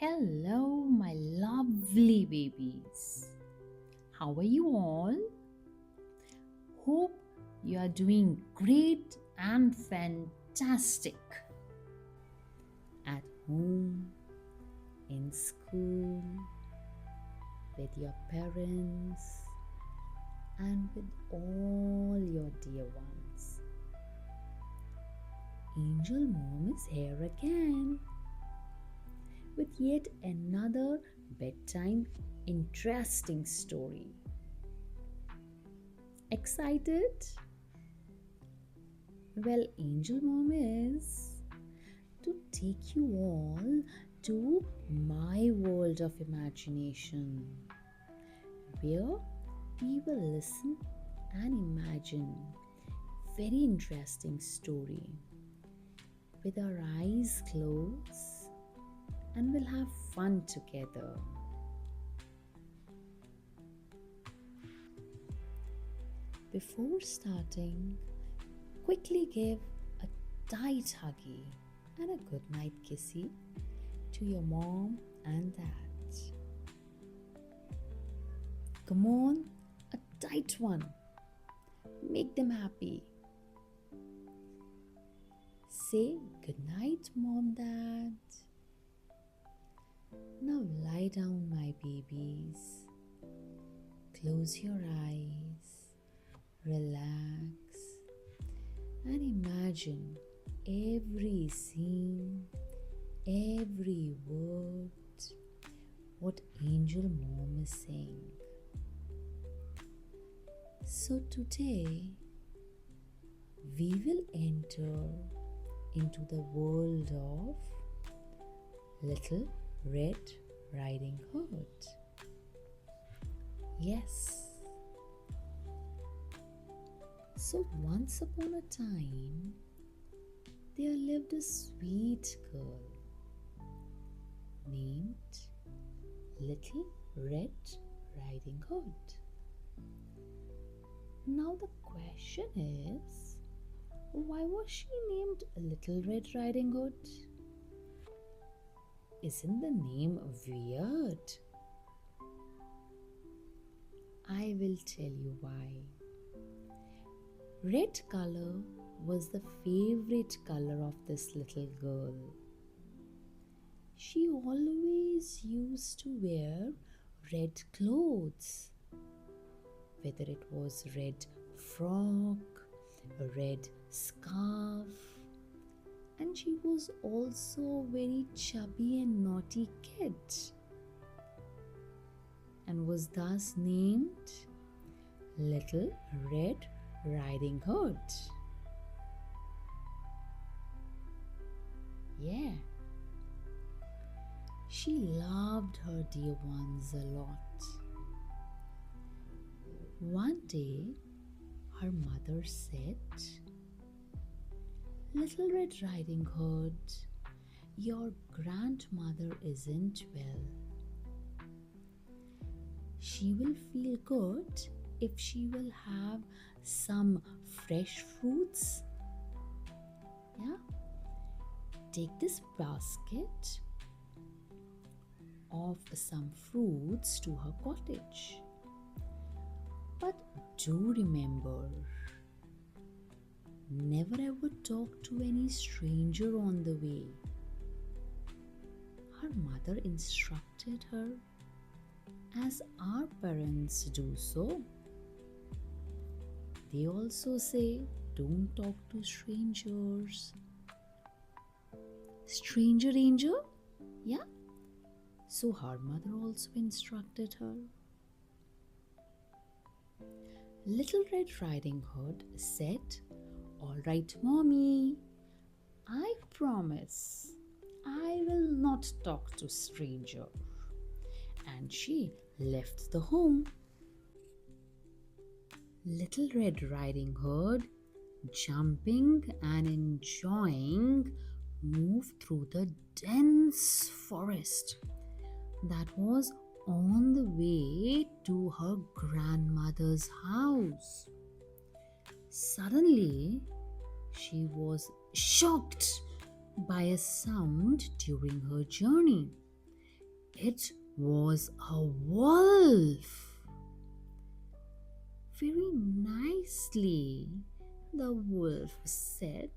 Hello, my lovely babies. How are you all? Hope you are doing great and fantastic at home, in school, with your parents, and with all your dear ones. Angel Mom is here again with yet another bedtime interesting story. Excited? Well, Angel Mom is to take you all to my world of imagination, where we will listen and imagine very interesting story with our eyes closed, and we'll have fun together. Before starting, quickly give a tight huggy and a good night kissy to your mom and dad. Come on, a tight one. Make them happy. Say good night, mom, dad. Now lie down, my babies. Close your eyes, relax, and imagine every scene, every word, what Angel Mom is saying. So today, we will enter into the world of Little Red Riding Hood. Yes. So once upon a time, there lived a sweet girl named Little Red Riding Hood. Now the question is, why was she named Little Red Riding Hood? Isn't the name weird? I will tell you why. Red color was the favorite color of this little girl. She always used to wear red clothes, whether it was red frock, a red scarf, and she was also a very chubby and naughty kid, and was thus named Little Red Riding Hood. Yeah, she loved her dear ones a lot. One day, her mother said, Little Red Riding Hood, your grandmother isn't well. She will feel good if she will have some fresh fruits. Yeah? Take this basket of some fruits to her cottage. But do remember, never ever talk to any stranger on the way. Her mother instructed her as our parents do so. They also say, don't talk to strangers. Stranger danger? Yeah? So her mother also instructed her. Little Red Riding Hood said, all right, mommy, I promise I will not talk to stranger. And she left the home. Little Red Riding Hood, jumping and enjoying, moved through the dense forest that was on the way to her grandmother's house. Suddenly, she was shocked by a sound during her journey. It was a wolf. Very nicely, the wolf said.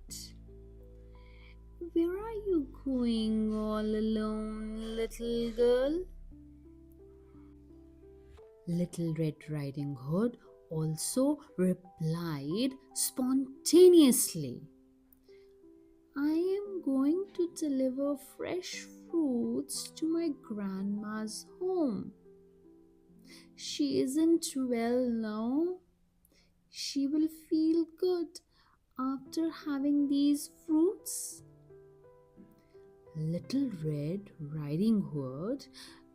Where are you going all alone, little girl? Little Red Riding Hood also replied spontaneously. I am going to deliver fresh fruits to my grandma's home. She isn't well now. She will feel good after having these fruits. Little Red Riding Hood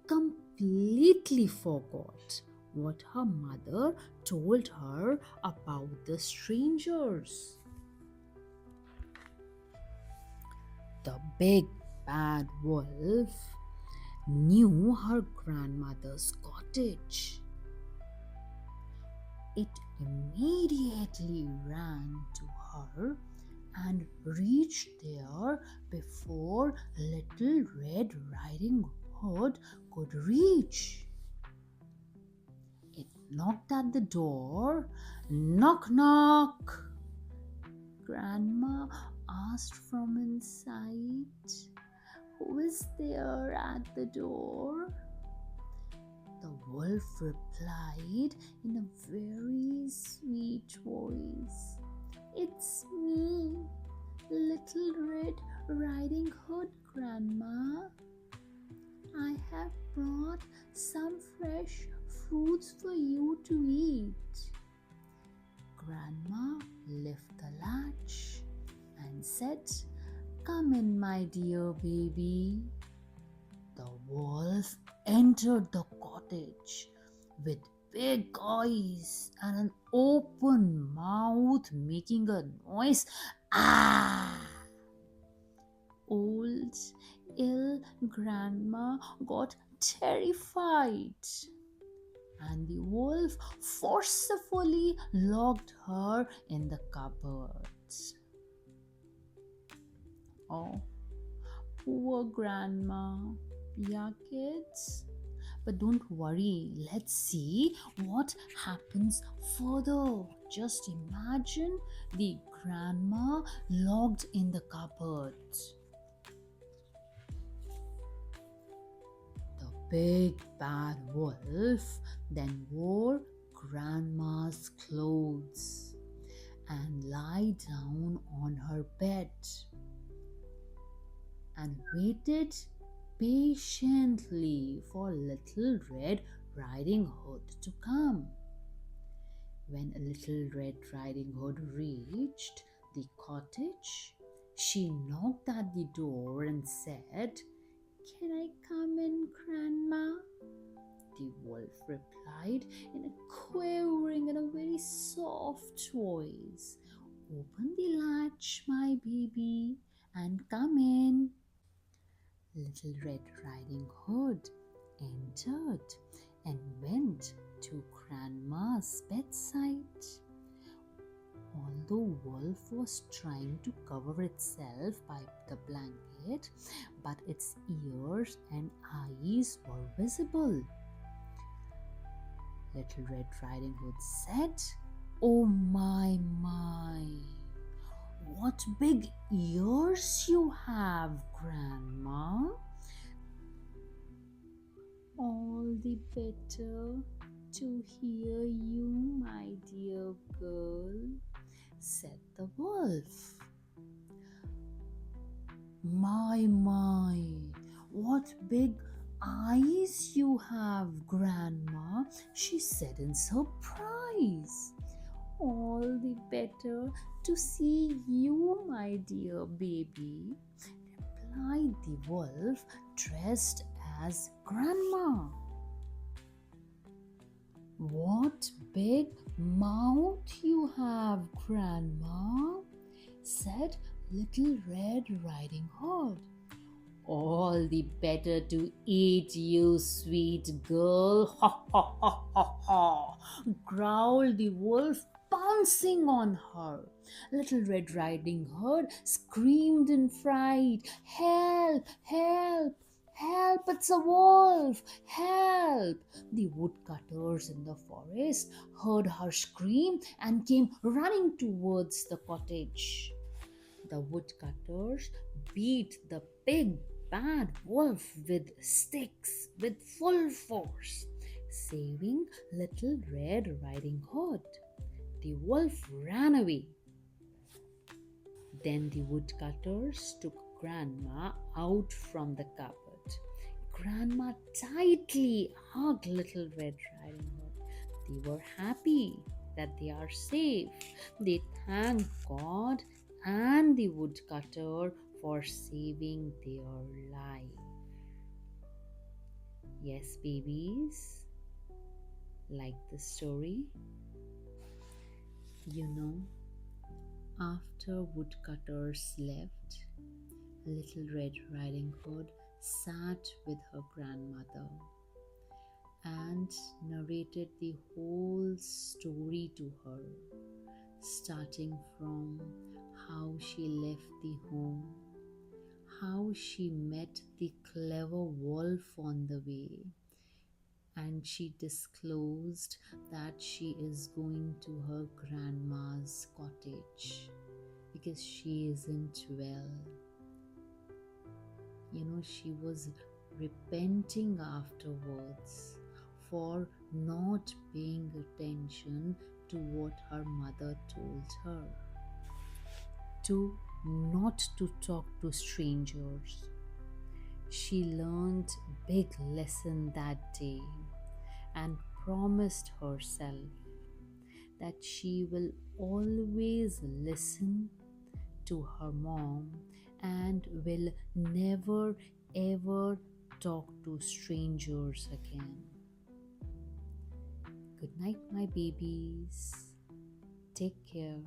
completely forgot what her mother told her about the strangers. The big bad wolf knew her grandmother's cottage. It immediately ran to her and reached there before Little Red Riding Hood could reach. It knocked at the door. Knock, knock. Grandma asked from inside. Who is there at the door? The wolf replied in a very sweet voice. It's me, Little Red Riding Hood, Grandma. I have brought some fresh fruits for you to eat. Grandma lifted the latch and said, Come in, my dear baby. The wolf entered the cottage with big eyes and an open mouth making a noise. Ah! Old, ill grandma got terrified, and the wolf forcefully locked her in the cupboard. Oh, poor grandma. Yeah, kids. But don't worry, let's see what happens further. Just imagine the grandma locked in the cupboard. The big bad wolf then wore grandma's clothes and lie down on her bed and waited patiently for Little Red Riding Hood to come. When Little Red Riding Hood reached the cottage, she knocked at the door and said, Can I come in, Grandma? The wolf replied in a quavering and a very soft voice, Open the latch, my baby, and come in. Little Red Riding Hood entered and went to Grandma's bedside. Although Wolf was trying to cover itself by the blanket, but its ears and eyes were visible. Little Red Riding Hood said, Oh my, what big ears you have, Grandma. All the better to hear you, my dear girl, said the wolf. My, what big eyes you have, Grandma, she said in surprise. All the better to see you, my dear baby, replied the wolf, dressed as Grandma. What big mouth you have, Grandma, said Little Red Riding Hood. All the better to eat you, sweet girl, ha ha ha ha ha, growled the wolf, pouncing on her. Little Red Riding Hood screamed in fright, Help, help, help, it's a wolf! Help! The woodcutters in the forest heard her scream and came running towards the cottage. The woodcutters beat the big bad wolf with sticks with full force, saving Little Red Riding Hood. The wolf ran away. Then the woodcutters took Grandma out from the cupboard. Grandma tightly hugged Little Red Riding Hood. They were happy that they are safe. They thanked God and the woodcutter for saving their life. Yes, babies, like the story? You know, after woodcutters left, Little Red Riding Hood sat with her grandmother and narrated the whole story to her, starting from how she left the home, how she met the clever wolf on the way, and she disclosed that she is going to her grandma's cottage because she isn't well. She was repenting afterwards for not paying attention to what her mother told her. Not to talk to strangers. She learned big lesson that day and promised herself that she will always listen to her mom and will never ever talk to strangers again. Good night, my babies. Take care.